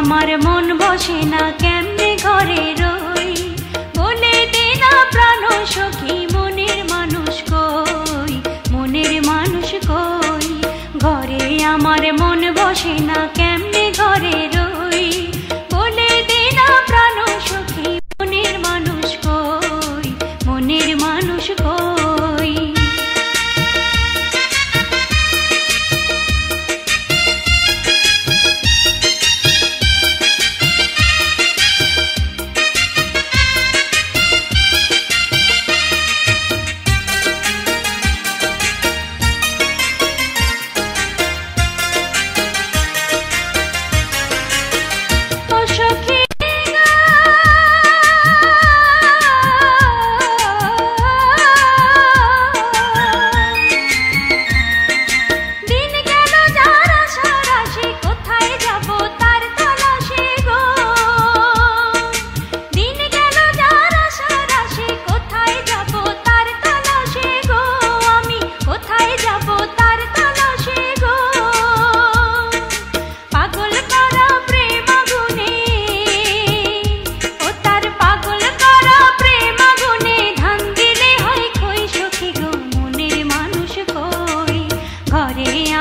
আমার মন বসে না কেমনে ঘরে রই, বলে দে না প্রাণ সখী মনের মানুষ কই, মনের মানুষ কই। ঘরে আমার মন বসে না কেমনে ঘরে রই, বলে দে না প্রাণ সখী মনের মানুষ কই, মনের মানুষ কই।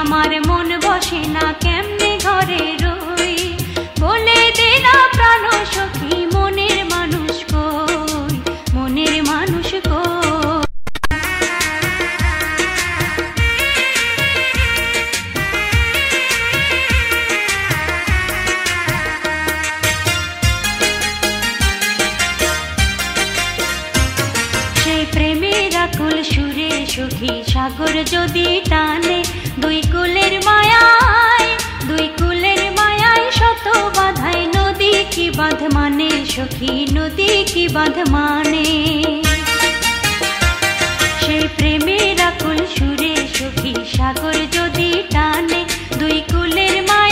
আমার মন বসে না কেমনে ঘরে রই, বলে দে না প্রাণ সখী মনের মানুষ কই, মনের মানুষ কই। সেই প্রেমের আকুল সুরে সখী সাগর যদি টানে, দুই কুলের মায়ায়, দুই কুলের মায়ায় শত বাধায়, নদী কি বাঁধ মানে সখী, নদী কি বাঁধ মানে। সেই প্রেমের আকুল সুরে সখী সাগর যদি টানে, দুই কুলের মায়ায়